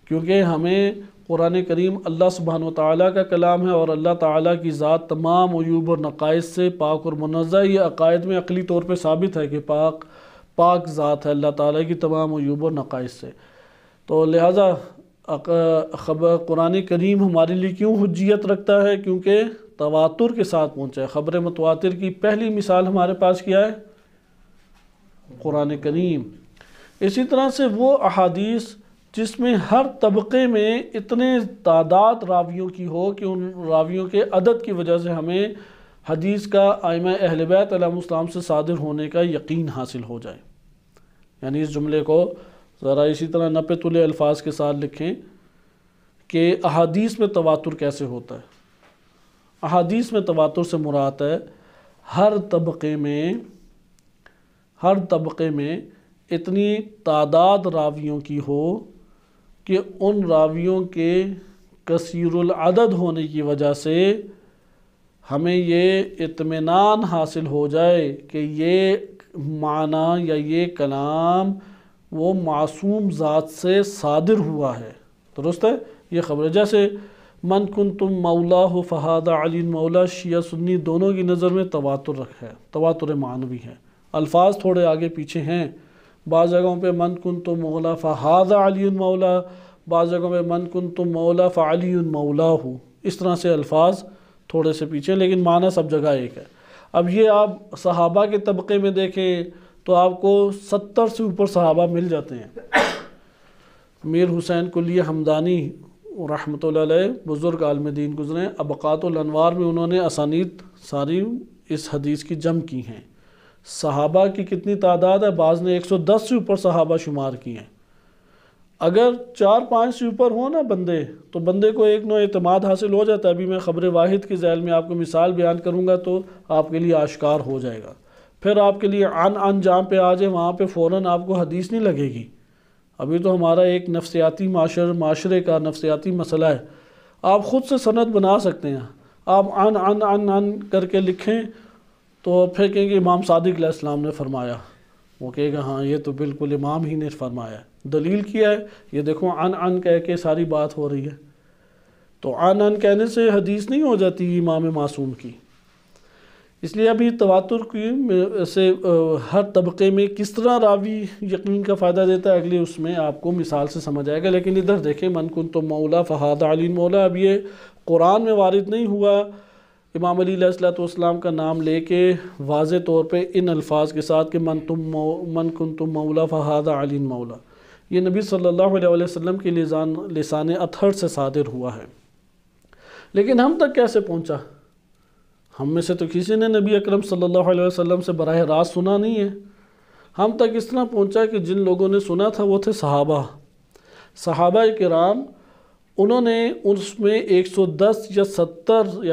Speaker 1: کیونکہ ہمیں قرآن کریم اللہ سبحانہ وتعالیٰ کا کلام ہے، اور اللہ تعالیٰ کی ذات تمام عیوب اور نقائص سے پاک اور منزہ۔ یہ عقائد میں عقلی طور پہ ثابت ہے کہ پاک ذات ہے اللہ تعالیٰ کی تمام عیوب اور نقائص سے۔ تو لہٰذا قرآن کریم ہمارے لیے کیوں حجیت رکھتا ہے؟ کیونکہ تواتر کے ساتھ پہنچا ہے۔ خبر متواتر کی پہلی مثال ہمارے پاس کیا ہے؟ قرآن کریم۔ اسی طرح سے وہ احادیث جس میں ہر طبقے میں اتنے تعداد راویوں کی ہو کہ ان راویوں کے عدد کی وجہ سے ہمیں حدیث کا ائمہ اہل بیت علیہم السلام سے صادر ہونے کا یقین حاصل ہو جائے۔ یعنی اس جملے کو ذرا اسی طرح نپے تلے الفاظ کے ساتھ لکھیں کہ احادیث میں تواتر کیسے ہوتا ہے۔ احادیث میں تواتر سے مراد ہے ہر طبقے میں اتنی تعداد راویوں کی ہو کہ ان راویوں کے کثیر العدد ہونے کی وجہ سے ہمیں یہ اطمینان حاصل ہو جائے کہ یہ معنی یا یہ کلام وہ معصوم ذات سے صادر ہوا ہے۔ درست ہے؟ یہ خبر ہے۔ جیسے من کنتم مولاہ فہذا علی مولا، شیعہ سنی دونوں کی نظر میں تواتر رکھا ہے، تواتر معنوی ہے۔ الفاظ تھوڑے آگے پیچھے ہیں، بعض جگہوں پہ من کنتم مولا فہذا علی مولا، بعض جگہوں پہ من کنتم مولا فعلی مولاہ، اس طرح سے الفاظ تھوڑے سے پیچھے، لیکن معنی سب جگہ ایک ہے۔ اب یہ آپ صحابہ کے طبقے میں دیکھیں تو آپ کو 70 سے اوپر صحابہ مل جاتے ہیں۔ میر حسین کلی حمدانی رحمۃ اللہ علیہ بزرگ عالم دین گزرے، ابقات الانوار میں انہوں نے اسانید ساری اس حدیث کی جمع کی ہیں۔ صحابہ کی کتنی تعداد ہے؟ بعض نے 110 سے اوپر صحابہ شمار کی ہیں۔ اگر 4-5 سے اوپر ہوں نا بندے، تو بندے کو ایک نوع اعتماد حاصل ہو جاتا ہے۔ ابھی میں خبر واحد کی ذیل میں آپ کو مثال بیان کروں گا تو آپ کے لیے آشکار ہو جائے گا۔ پھر آپ کے لیے عن جہاں پہ آ جائے وہاں پہ فوراً آپ کو حدیث نہیں لگے گی۔ ابھی تو ہمارا ایک نفسیاتی معاشرے کا نفسیاتی مسئلہ ہے۔ آپ خود سے سند بنا سکتے ہیں، آپ عن کر کے لکھیں تو پھر کہیں گے امام صادق علیہ السلام نے فرمایا، وہ کہے گا ہاں یہ تو بالکل امام ہی نے فرمایا ہے۔ دلیل کیا ہے؟ یہ دیکھو عن کہہ کے ساری بات ہو رہی ہے۔ تو عن کہنے سے حدیث نہیں ہو جاتی امام معصوم کی۔ اس لیے ابھی تواتر کی سے ہر طبقے میں کس طرح راوی یقین کا فائدہ دیتا ہے، اگلے اس میں آپ کو مثال سے سمجھ آئے گا۔ لیکن ادھر دیکھیں من کنتم مولا فہذا علی مولا، اب یہ قرآن میں وارد نہیں ہوا امام علی علیہ السلام کا نام لے کے واضح طور پہ ان الفاظ کے ساتھ کہ من کنتم مولا فہذا علی مولا، یہ نبی صلی اللہ علیہ وسلم کے لسان اطہر سے صادر ہوا ہے۔ لیکن ہم تک کیسے پہنچا؟ ہم میں سے تو کسی نے نبی اکرم صلی اللہ علیہ وسلم سے براہ راست سنا نہیں ہے۔ ہم تک اس طرح پہنچا کہ جن لوگوں نے سنا تھا وہ تھے صحابہ کرام۔ انہوں نے اس میں 110 یا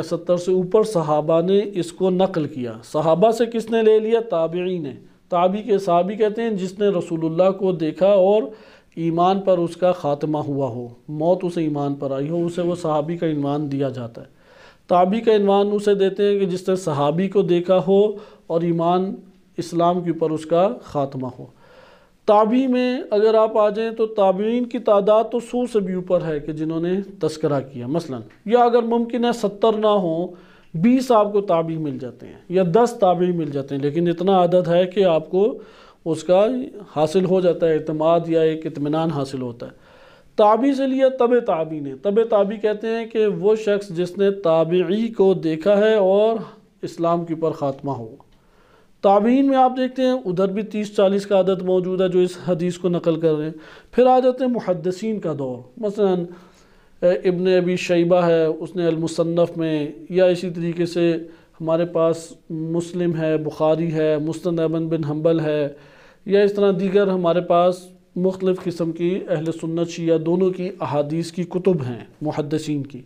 Speaker 1: 70 سے اوپر صحابہ نے اس کو نقل کیا۔ صحابہ سے کس نے لے لیا؟ تابعین نے۔ صحابی کہتے ہیں جس نے رسول اللہ کو دیکھا اور ایمان پر اس کا خاتمہ ہوا ہو، موت اسے ایمان پر آئی ہو، اسے وہ صحابی کا عنوان دیا جاتا ہے۔ تابعی کا عنوان اسے دیتے ہیں کہ جس نے صحابی کو دیکھا ہو اور ایمان اسلام کے اوپر اس کا خاتمہ ہو۔ تابعی میں اگر آپ آ جائیں تو تابعین کی تعداد تو 100 سے بھی اوپر ہے کہ جنہوں نے تذکرہ کیا۔ مثلا یا اگر ممکن ہے 70 نہ ہوں، 20 آپ کو تابعی مل جاتے ہیں یا 10 تابعی مل جاتے ہیں، لیکن اتنا عدد ہے کہ آپ کو اس کا حاصل ہو جاتا ہے، اعتماد یا ایک اطمینان حاصل ہوتا ہے۔ تابعی سے لیا تبع تابعی نے۔ تبع تابعی کہتے ہیں کہ وہ شخص جس نے تابعی کو دیکھا ہے اور اسلام کے اوپر خاتمہ ہو۔ تابعین میں آپ دیکھتے ہیں ادھر بھی 30-40 کا عدد موجود ہے جو اس حدیث کو نقل کر رہے ہیں۔ پھر آ جاتے ہیں محدثین کا دور، مثلا ابن ابی شیبہ ہے، اس نے المصنف میں، یا اسی طریقے سے ہمارے پاس مسلم ہے، بخاری ہے، مسند احمد بن حنبل ہے، یا اس طرح دیگر ہمارے پاس مختلف قسم کی اہل سنت شیعہ دونوں کی احادیث کی کتب ہیں محدثین کی۔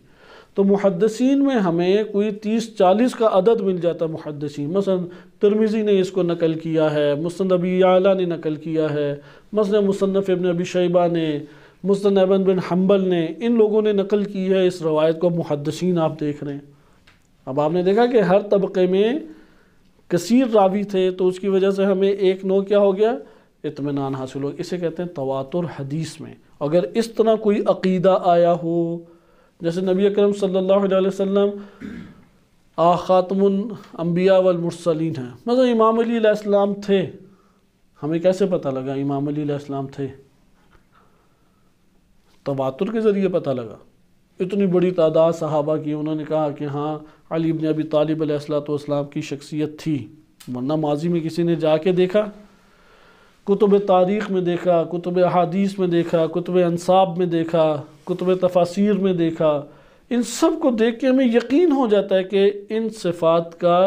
Speaker 1: تو محدثین میں ہمیں کوئی 30-40 کا عدد مل جاتا محدثین. مثلا ترمذی نے اس کو نقل کیا ہے، مسند ابی یعلا نے نقل کیا ہے، مثلا مصنف ابن ابی شیبہ نے، مسند احمد بن حنبل نے، ان لوگوں نے نقل کی ہے اس روایت کو. محدثین آپ دیکھ رہے ہیں. اب آپ نے دیکھا کہ ہر طبقے میں کثیر راوی تھے، تو اس کی وجہ سے ہمیں ایک نوع کیا ہو گیا؟ اطمینان حاصل ہو. اسے کہتے ہیں تواتر حدیث میں. اگر اس طرح کوئی عقیدہ آیا ہو، جیسے نبی اکرم صلی اللہ علیہ وسلم خاتم الانبیاء والمرسلین ہیں، مثلا امام علی علیہ السلام تھے، ہمیں کیسے پتہ لگا امام علی علیہ السلام تھے؟ تواتر کے ذریعے پتہ لگا. اتنی بڑی تعداد صحابہ کی، انہوں نے کہا کہ ہاں علی بن ابی طالب علیہ السلام کی شخصیت تھی. ورنہ ماضی میں کسی نے جا کے دیکھا؟ کتب تاریخ میں دیکھا، کتب احادیث میں دیکھا، کتب انساب میں دیکھا، کتب تفاسیر میں دیکھا. ان سب کو دیکھ کے ہمیں یقین ہو جاتا ہے کہ ان صفات کا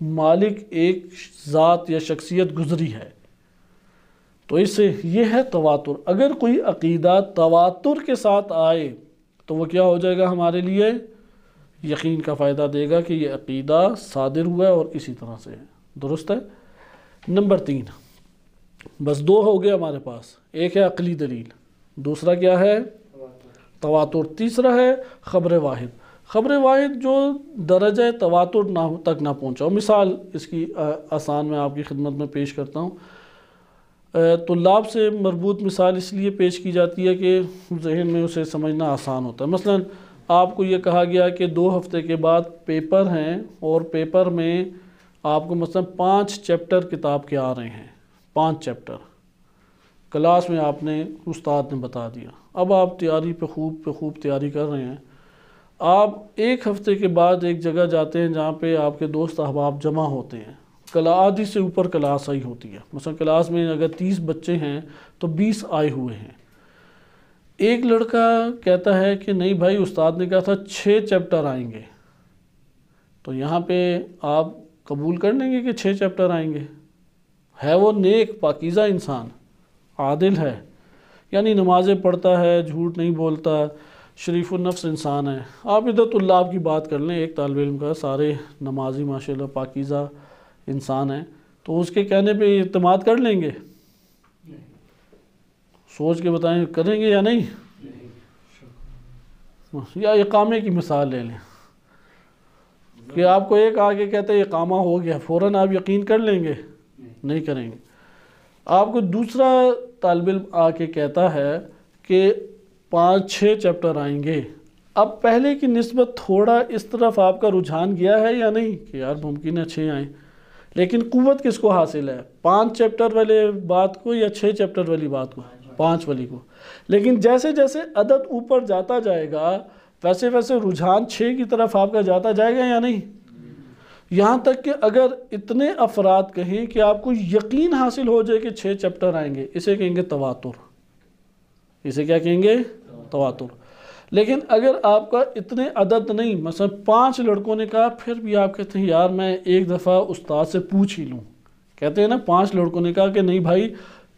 Speaker 1: مالک ایک ذات یا شخصیت گزری ہے. تو اس سے یہ ہے تواتر. اگر کوئی عقیدہ تواتر کے ساتھ آئے تو وہ کیا ہو جائے گا؟ ہمارے لیے یقین کا فائدہ دے گا کہ یہ عقیدہ صادر ہوا ہے اور اسی طرح سے ہے. درست ہے؟ نمبر 3، بس 2 ہو گئے ہمارے پاس. ایک ہے عقلی دلیل، دوسرا کیا ہے؟ تواتر. تیسرا ہے خبر واحد. خبر واحد جو درجہ تواتر تک نہ پہنچا. مثال اس کی آسان میں آپ کی خدمت میں پیش کرتا ہوں. طلاب سے مربوط مثال اس لیے پیش کی جاتی ہے کہ ذہن میں اسے سمجھنا آسان ہوتا ہے. مثلا آپ کو یہ کہا گیا کہ 2 ہفتے کے بعد پیپر ہیں، اور پیپر میں آپ کو مثلا 5 چیپٹر کتاب کے آ رہے ہیں. 5 چیپٹر کلاس میں آپ نے، استاد نے بتا دیا. اب آپ تیاری پہ خوب تیاری کر رہے ہیں. آپ 1 ہفتے کے بعد ایک جگہ جاتے ہیں جہاں پہ آپ کے دوست احباب جمع ہوتے ہیں. آدھی سے اوپر کلاس آئی ہوتی ہے. مثلا کلاس میں اگر 30 بچے ہیں تو 20 آئے ہوئے ہیں. ایک لڑکا کہتا ہے کہ نہیں بھائی، استاد نے کہا تھا 6 چیپٹر آئیں گے. تو یہاں پہ آپ قبول کر لیں گے کہ 6 چیپٹر آئیں گے؟ ہے وہ نیک پاکیزہ انسان، عادل ہے، یعنی نمازیں پڑھتا ہے، جھوٹ نہیں بولتا، شریف النفس انسان ہے. آپ ادھر طلاب کی بات کر لیں، ایک طالب علم کا، سارے نمازی ماشاءاللہ پاکیزہ انسان ہیں، تو اس کے کہنے پہ اعتماد کر لیں گے؟ سوچ کے بتائیں، کریں گے یا نہیں؟ یا اقامے کی مثال لے لیں کہ آپ کو ایک آگے کہتے ہیں اقامہ ہو گیا، فوراً آپ یقین کر لیں گے؟ نہیں کریں گے. آپ کو دوسرا طالب علم آ کے کہتا ہے کہ 5-6 چیپٹر آئیں گے. اب پہلے کی نسبت تھوڑا اس طرف آپ کا رجحان گیا ہے یا نہیں کہ یار ممکن ہے 6 آئیں؟ لیکن قوت کس کو حاصل ہے؟ 5 چیپٹر والے بات کو یا 6 چیپٹر والی بات کو؟ 5 والی کو. لیکن جیسے جیسے عدد اوپر جاتا جائے گا ویسے ویسے رجحان 6 کی طرف آپ کا جاتا جائے گا یا نہیں؟ یہاں تک کہ اگر اتنے افراد کہیں کہ آپ کو یقین حاصل ہو جائے کہ 6 چیپٹر آئیں گے، اسے کہیں گے تواتر. اسے کیا کہیں گے؟ تواتر. لیکن اگر آپ کا اتنے عدد نہیں، مثلا 5 لڑکوں نے کہا، پھر بھی آپ کہتے ہیں یار میں ایک دفعہ استاد سے پوچھ ہی لوں. کہتے ہیں نا 5 لڑکوں نے کہا کہ نہیں بھائی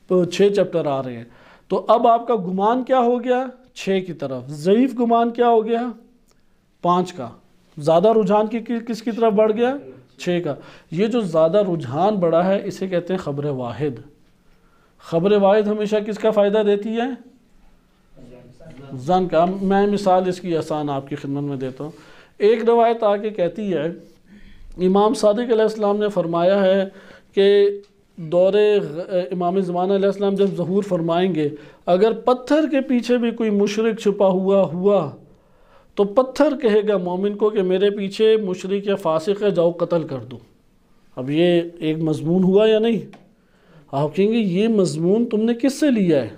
Speaker 1: 6 چیپٹر آ رہے ہیں. تو اب آپ کا گمان کیا ہو گیا؟ 6 کی طرف. ضعیف گمان کیا ہو گیا؟ 5 کا. زیادہ رجحان کس کی طرف بڑھ گیا؟ 6 کا. یہ جو زیادہ رجحان بڑھا ہے اسے کہتے ہیں خبر واحد. خبر واحد ہمیشہ کس کا فائدہ دیتی ہے؟ ظن کا. میں مثال اس کی آسان آپ کی خدمت میں دیتا ہوں. ایک روایت آ کے کہتی ہے امام صادق علیہ السلام نے فرمایا ہے کہ دور امام زمان علیہ السلام جب ظہور فرمائیں گے، اگر پتھر کے پیچھے بھی کوئی مشرک چھپا ہوا تو پتھر کہے گا مومن کو کہ میرے پیچھے مشرک یا فاسق ہے، جاؤ قتل کر دو. اب یہ ایک مضمون ہوا یا نہیں؟ آپ کہیں گے یہ مضمون تم نے کس سے لیا ہے؟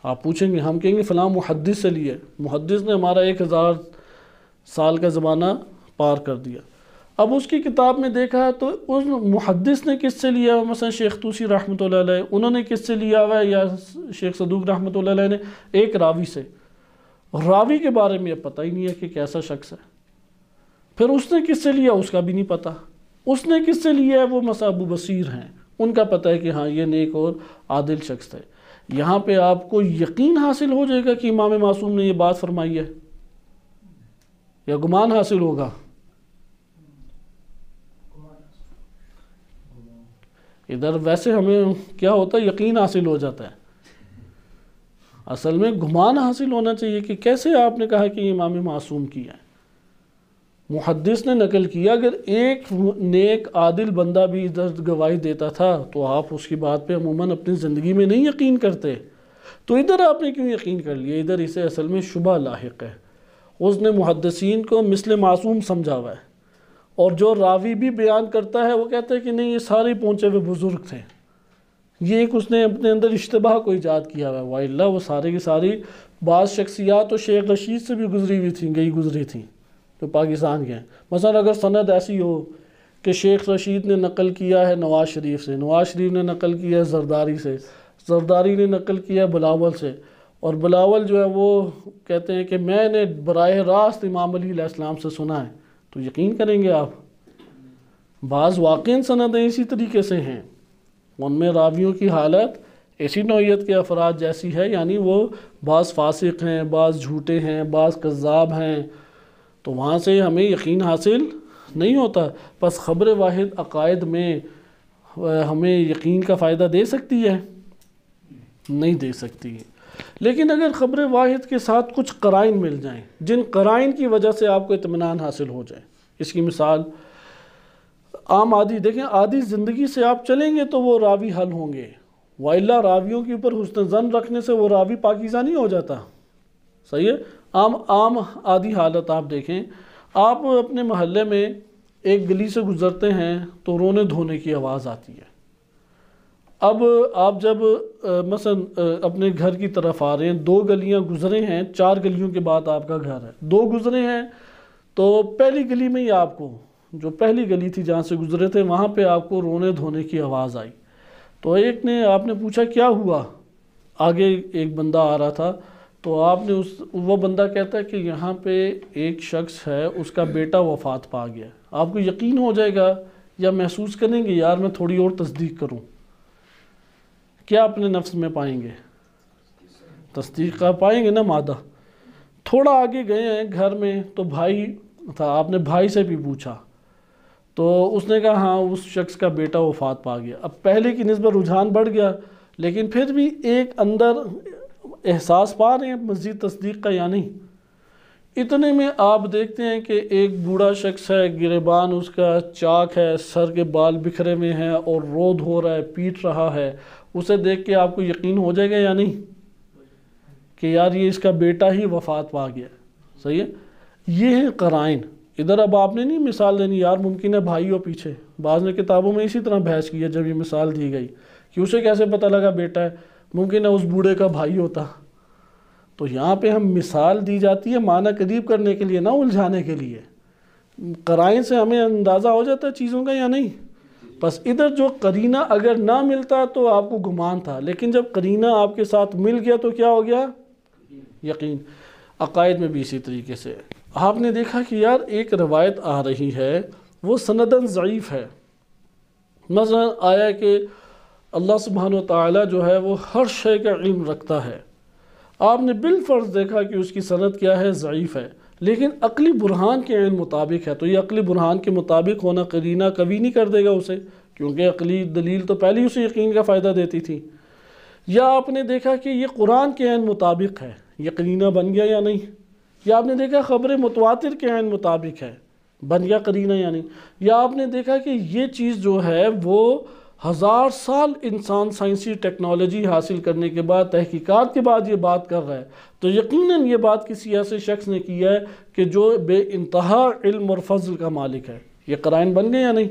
Speaker 1: آپ پوچھیں گے، ہم کہیں گے فلاں محدث سے لیا ہے. محدث نے ہمارا 1000 سال کا زمانہ پار کر دیا. اب اس کی کتاب میں دیکھا تو اس محدث نے کس سے لیا، مثلا شیخ طوسی رحمۃ اللہ علیہ، انہوں نے کس سے لیا ہوا ہے، یا شیخ صدوق رحمۃ اللہ علیہ نے ایک راوی سے. راوی کے بارے میں پتہ ہی نہیں ہے کہ کیسا شخص ہے. پھر اس نے کس سے لیا اس کا بھی نہیں پتہ. اس نے کس سے لیا ہے، وہ مثلا ابو بصیر ہیں، ان کا پتہ ہے کہ ہاں یہ نیک اور عادل شخص ہے. یہاں پہ آپ کو یقین حاصل ہو جائے گا کہ امام معصوم نے یہ بات فرمائی ہے. یا گمان حاصل ہوگا؟ ادھر ویسے ہمیں کیا ہوتا ہے، یقین حاصل ہو جاتا ہے، اصل میں گمان حاصل ہونا چاہیے کہ کیسے آپ نے کہا کہ امام معصوم کی ہے. محدث نے نقل کیا اگر ایک نیک عادل بندہ بھی ادھر گواہی دیتا تھا تو آپ اس کی بات پہ عموماً اپنی زندگی میں نہیں یقین کرتے، تو ادھر آپ نے کیوں یقین کر لیا؟ ادھر اسے اصل میں شبہ لاحق ہے. اس نے محدثین کو مثل معصوم سمجھا ہوا ہے، اور جو راوی بھی بیان کرتا ہے وہ کہتا ہے کہ نہیں یہ سارے پہنچے ہوئے بزرگ تھے، یہ ایک اس نے اپنے اندر اشتباہ کو ایجاد کیا ہوا ہے. وَإِلَّا وہ سارے کی ساری بعض شخصیات تو شیخ رشید سے بھی گزری ہوئی تھیں، گزری تھیں جو پاکستان کے ہیں. مثلا اگر سند ایسی ہو کہ شیخ رشید نے نقل کیا ہے نواز شریف سے، نواز شریف نے نقل کیا ہے زرداری سے، زرداری نے نقل کیا ہے بلاول سے، اور بلاول جو ہے وہ کہتے ہیں کہ میں نے براہ راست امام علی علیہ السلام سے سنا ہے، تو یقین کریں گے آپ؟ بعض واقعی سندیں اسی طریقے سے ہیں، ان میں راویوں کی حالت ایسی نوعیت کے افراد جیسی ہے، یعنی وہ بعض فاسق ہیں، بعض جھوٹے ہیں، بعض کذاب ہیں، تو وہاں سے ہمیں یقین حاصل نہیں ہوتا. بس خبر واحد عقائد میں ہمیں یقین کا فائدہ دے سکتی ہے؟ نہیں دے سکتی. لیکن اگر خبر واحد کے ساتھ کچھ قرائن مل جائیں، جن قرائن کی وجہ سے آپ کو اطمینان حاصل ہو جائے، اس کی مثال عام عادی، دیکھیں عادی زندگی سے آپ چلیں گے تو وہ راوی حل ہوں گے، وَإِلَّا راویوں کے اوپر حسن ظن رکھنے سے وہ راوی پاکیزہ نہیں ہو جاتا. صحیح ہے؟ عام عادی حالت آپ دیکھیں، آپ اپنے محلے میں ایک گلی سے گزرتے ہیں تو رونے دھونے کی آواز آتی ہے. اب آپ جب مثلا اپنے گھر کی طرف آ رہے ہیں، 2 گلیاں گزرے ہیں، 4 گلیوں کے بعد آپ کا گھر ہے، 2 گزرے ہیں، تو پہلی گلی میں ہی آپ کو، جو پہلی گلی تھی جہاں سے گزرے تھے، وہاں پہ آپ کو رونے دھونے کی آواز آئی. تو آپ نے پوچھا کیا ہوا؟ آگے ایک بندہ آ رہا تھا، تو آپ نے وہ بندہ کہتا ہے کہ یہاں پہ ایک شخص ہے، اس کا بیٹا وفات پا گیا. آپ کو یقین ہو جائے گا یا محسوس کریں گے یار میں تھوڑی اور تصدیق کروں؟ کیا اپنے نفس میں پائیں گے؟ تصدیق کا پائیں گے نا مادہ. تھوڑا آگے گئے ہیں گھر میں تو بھائی تھا، آپ نے بھائی سے بھی پوچھا تو اس نے کہا ہاں اس شخص کا بیٹا وفات پا گیا. اب پہلے کی نسبت رجحان بڑھ گیا، لیکن پھر بھی ایک اندر احساس پا رہے ہیں مزید تصدیق کا یا نہیں. اتنے میں آپ دیکھتے ہیں کہ ایک بوڑھا شخص ہے، گریبان اس کا چاک ہے، سر کے بال بکھرے میں ہیں اور رو دھو رہا ہے، پیٹ رہا ہے. اسے دیکھ کے آپ کو یقین ہو جائے گا یا نہیں کہ یار یہ اس کا بیٹا ہی وفات پا گیا؟ صحیح ہے؟ یہ ہے قرائن. ادھر اب آپ نے نہیں مثال دینی یار ممکن ہے بھائی ہو پیچھے. بعض نے کتابوں میں اسی طرح بحث کی ہے جب یہ مثال دی گئی کہ اسے کیسے پتہ لگا بیٹا ہے، ممکن ہے اس بوڑھے کا بھائی ہوتا. تو یہاں پہ ہم مثال دی جاتی ہے معنی قریب کرنے کے لیے، نہ الجھانے کے لیے. قرائن سے ہمیں اندازہ ہو جاتا ہے چیزوں کا یا نہیں. بس ادھر جو قرینہ اگر نہ ملتا تو آپ کو گمان تھا، لیکن جب قرینہ آپ کے ساتھ مل گیا تو کیا ہو گیا؟ یقین. عقائد میں بھی اسی طریقے سے آپ نے دیکھا کہ یار ایک روایت آ رہی ہے وہ سندن ضعیف ہے. مثلا آیا کہ اللہ سبحانہ و تعالیٰ جو ہے وہ ہر شے کا علم رکھتا ہے. آپ نے بالفرض دیکھا کہ اس کی سند کیا ہے؟ ضعیف ہے، لیکن عقلی برہان کے علم مطابق ہے. تو یہ عقلی برہان کے مطابق ہونا قرینہ کبھی نہیں کر دے گا اسے، کیونکہ عقلی دلیل تو پہلے اسے یقین کا فائدہ دیتی تھی. یا آپ نے دیکھا کہ یہ قرآن کے عین مطابق ہے، یہ قرینہ بن گیا یا نہیں. یا آپ نے دیکھا خبر متواتر کے عین مطابق ہے، بن گیا قرینہ یا نہیں. یا آپ نے دیکھا کہ یہ چیز جو ہے وہ 1000 سال انسان سائنسی ٹیکنالوجی حاصل کرنے کے بعد، تحقیقات کے بعد یہ بات کر رہا ہے، تو یقیناً یہ بات کسی ایسے شخص نے کی ہے کہ جو بے انتہا علم اور فضل کا مالک ہے. یہ قرائن بن گئے یا نہیں؟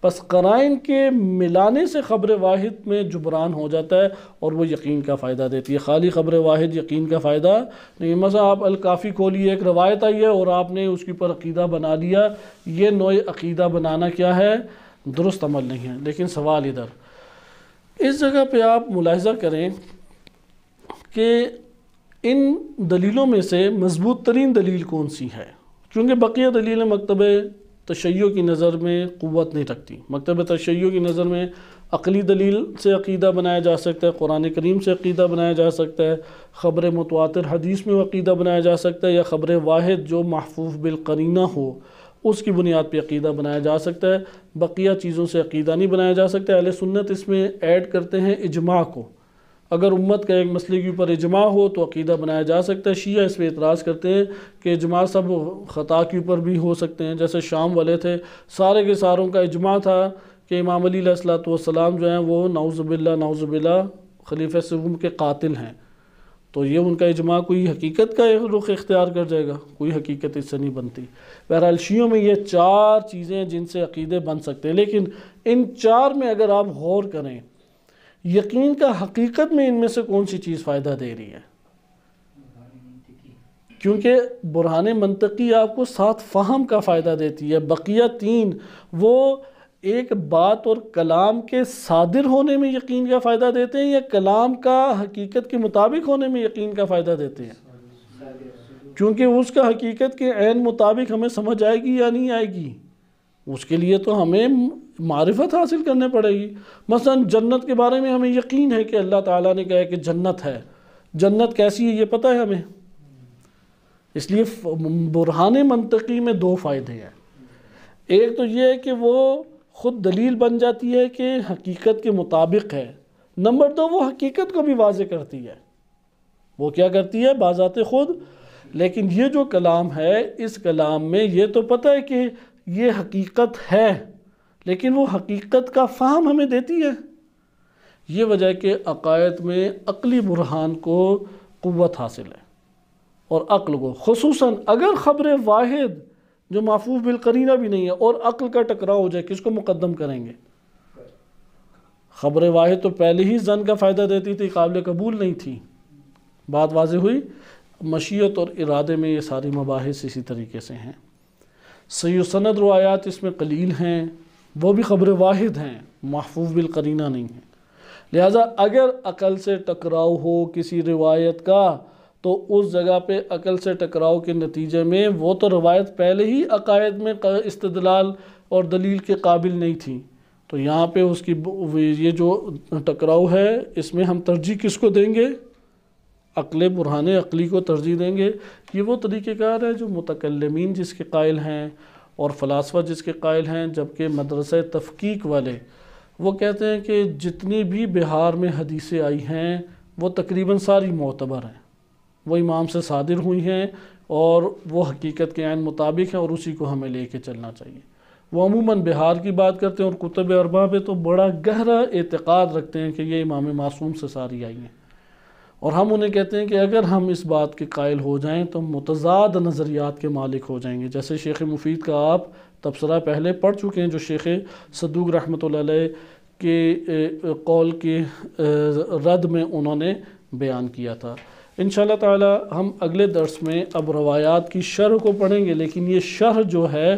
Speaker 1: بس قرائن کے ملانے سے خبر واحد میں جبران ہو جاتا ہے اور وہ یقین کا فائدہ دیتی ہے. خالی خبر واحد یقین کا فائدہ نہیں. مثلا آپ الکافی کھولیے، ایک روایت آئی ہے اور آپ نے اس کے اوپر عقیدہ بنا لیا. یہ نوع عقیدہ بنانا کیا ہے؟ درست عمل نہیں ہے. لیکن سوال ادھر اس جگہ پہ آپ ملاحظہ کریں کہ ان دلیلوں میں سے مضبوط ترین دلیل کون سی ہے؟ کیونکہ بقیہ دلیلیں مکتب تشیع کی نظر میں قوت نہیں رکھتی. مکتب تشیع کی نظر میں عقلی دلیل سے عقیدہ بنایا جا سکتا ہے، قرآن کریم سے عقیدہ بنایا جا سکتا ہے، خبر متواتر حدیث میں عقیدہ بنایا جا سکتا ہے، یا خبر واحد جو محفوظ بالقرینہ ہو اس کی بنیاد پہ عقیدہ بنایا جا سکتا ہے۔ بقیہ چیزوں سے عقیدہ نہیں بنایا جا سکتا۔ اہل سنت اس میں ایڈ کرتے ہیں اجماع کو، اگر امت کا ایک مسئلے کے اوپر اجماع ہو تو عقیدہ بنایا جا سکتا ہے۔ شیعہ اس پہ اعتراض کرتے ہیں کہ اجماع سب خطا کے اوپر بھی ہو سکتے ہیں، جیسے شام والے تھے، سارے کے ساروں کا اجماع تھا کہ امام علی علیہ السلام جو ہیں وہ نعوذ باللہ خلیفہ سوم کے قاتل ہیں، تو یہ ان کا اجماع کوئی حقیقت کا رخ اختیار کر جائے گا؟ کوئی حقیقت اس سے نہیں بنتی۔ بہرحال شیعوں میں یہ 4 چیزیں جن سے عقیدے بن سکتے ہیں، لیکن ان 4 میں اگر آپ غور کریں، یقین کا حقیقت میں ان میں سے کون سی چیز فائدہ دے رہی ہے؟ کیونکہ برہان منطقی آپ کو ساتھ فہم کا فائدہ دیتی ہے، بقیہ 3 وہ ایک بات اور کلام کے صادر ہونے میں یقین کا فائدہ دیتے ہیں، یا کلام کا حقیقت کے مطابق ہونے میں یقین کا فائدہ دیتے ہیں؟ کیونکہ اس کا حقیقت کے عین مطابق ہمیں سمجھ آئے گی یا نہیں آئے گی، اس کے لیے تو ہمیں معرفت حاصل کرنے پڑے گی۔ مثلا جنت کے بارے میں ہمیں یقین ہے کہ اللہ تعالیٰ نے کہا ہے کہ جنت ہے، جنت کیسی ہے یہ پتہ ہے ہمیں۔ اس لیے برہان منطقی میں 2 فائدے ہیں، ایک تو یہ ہے کہ وہ خود دلیل بن جاتی ہے کہ حقیقت کے مطابق ہے، نمبر 2 وہ حقیقت کو بھی واضح کرتی ہے۔ وہ کیا کرتی ہے؟ بذات خود۔ لیکن یہ جو کلام ہے، اس کلام میں یہ تو پتہ ہے کہ یہ حقیقت ہے، لیکن وہ حقیقت کا فہم ہمیں دیتی ہے۔ یہ وجہ ہے کہ عقائد میں عقلی برہان کو قوت حاصل ہے، اور عقل کو خصوصاً اگر خبر واحد جو محفوظ بالقرینہ بھی نہیں ہے اور عقل کا ٹکراؤ ہو جائے، کس کو مقدم کریں گے؟ خبر واحد تو پہلے ہی ظن کا فائدہ دیتی تھی، قابل قبول نہیں تھی۔ بات واضح ہوئی؟ مشیت اور ارادے میں یہ ساری مباحث اسی طریقے سے ہیں۔ صحیح سند روایات اس میں قلیل ہیں، وہ بھی خبر واحد ہیں، محفوظ بالقرینہ نہیں ہیں۔ لہٰذا اگر عقل سے ٹکراؤ ہو کسی روایت کا تو اس جگہ پہ عقل سے ٹکراؤ کے نتیجے میں وہ تو روایت پہلے ہی عقائد میں استدلال اور دلیل کے قابل نہیں تھی، تو یہاں پہ اس کی یہ جو ٹکراؤ ہے اس میں ہم ترجیح کس کو دیں گے؟ عقل برہان عقلی کو ترجیح دیں گے۔ یہ وہ طریقہ کار ہے جو متکلمین جس کے قائل ہیں اور فلاسفہ جس کے قائل ہیں، جبکہ مدرسہ تفکیک والے وہ کہتے ہیں کہ جتنی بھی بہار میں حدیثیں آئی ہیں وہ تقریباً ساری معتبر ہیں، وہ امام سے صادر ہوئی ہیں اور وہ حقیقت کے عین مطابق ہیں، اور اسی کو ہمیں لے کے چلنا چاہیے۔ وہ عموماً بہار کی بات کرتے ہیں اور کتب اربعہ پہ تو بڑا گہرا اعتقاد رکھتے ہیں کہ یہ امام معصوم سے ساری آئی ہیں، اور ہم انہیں کہتے ہیں کہ اگر ہم اس بات کے قائل ہو جائیں تو متضاد نظریات کے مالک ہو جائیں گے۔ جیسے شیخ مفید کا آپ تبصرہ پہلے پڑھ چکے ہیں، جو شیخ صدوق رحمۃ اللہ علیہ کے قول کے رد میں انہوں نے بیان کیا تھا۔ انشاءاللہ تعالی ہم اگلے درس میں اب روایات کی شرح کو پڑھیں گے، لیکن یہ شرح جو ہے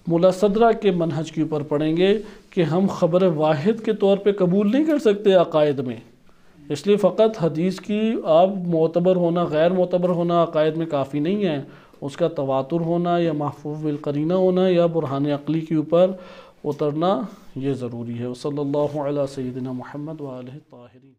Speaker 1: ملا صدرہ کے منہج کے اوپر پڑھیں گے کہ ہم خبر واحد کے طور پہ قبول نہیں کر سکتے عقائد میں، اس لیے فقط حدیث کی آپ معتبر ہونا غیر معتبر ہونا عقائد میں کافی نہیں ہے، اس کا تواتر ہونا یا محفوظ بالقرینہ ہونا یا برہان عقلی کے اوپر اترنا یہ ضروری ہے۔ صلی اللہ علیہ سیدنا محمد وآلہ الطاہرین۔